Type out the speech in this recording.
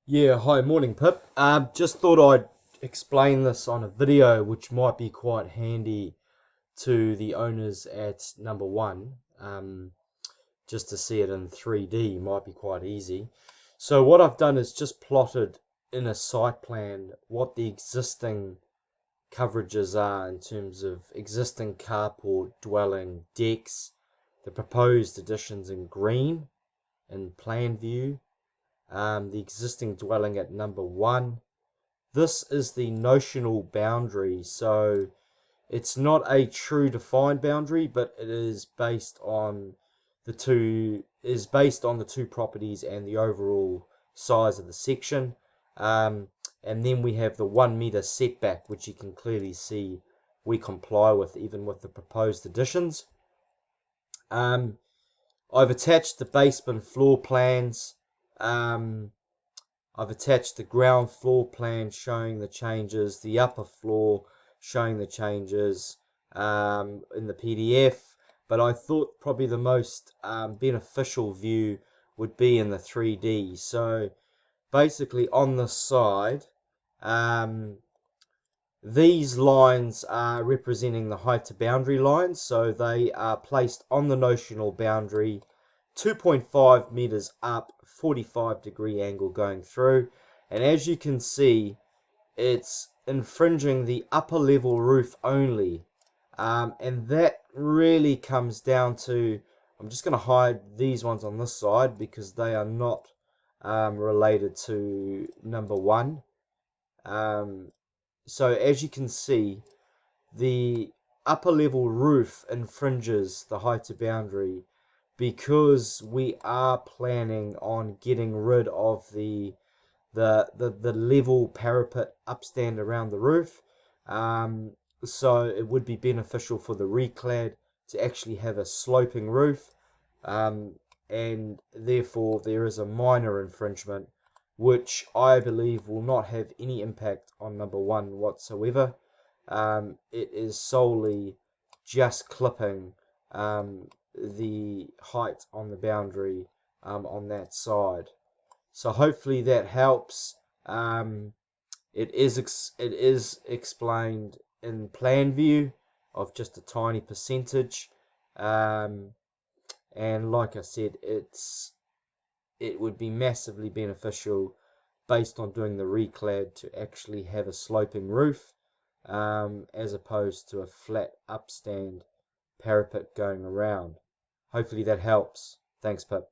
Yeah, hi, morning Pip. Just thought I'd explain this on a video, which might be quite handy to the owners at number one. Just to see it in 3D might be quite easy. So what I've done is just plotted in a site plan what the existing coverages are in terms of existing carport, dwelling, decks, the proposed additions in green in plan view, the existing dwelling at number one. This is the notional boundary, so it's not a true defined boundary, but it is based on the two properties and the overall size of the section. Um, and then we have the 1 meter setback, which you can clearly see we comply with even with the proposed additions. Um, I've attached the basement floor plans. Um, I've attached the ground floor plan showing the changes, the upper floor showing the changes in the PDF, but I thought probably the most beneficial view would be in the 3D. So basically on the side, um, these lines are representing the height to boundary lines, so they are placed on the notional boundary, 2.5 meters up, 45-degree angle going through, and as you can see, it's infringing the upper level roof only, and that really comes down to, I'm just going to hide these ones on this side because they are not related to number one. Um, so as you can see, the upper level roof infringes the height to boundary because we are planning on getting rid of the level parapet upstand around the roof. So it would be beneficial for the reclad to actually have a sloping roof, um, and therefore there is a minor infringement which I believe will not have any impact on number one whatsoever. It is solely just clipping the height on the boundary on that side. So hopefully that helps. It is explained in plan view of just a tiny percentage, um, and like I said, it would be massively beneficial based on doing the reclad to actually have a sloping roof, as opposed to a flat upstand parapet going around. Hopefully that helps. Thanks, Pip.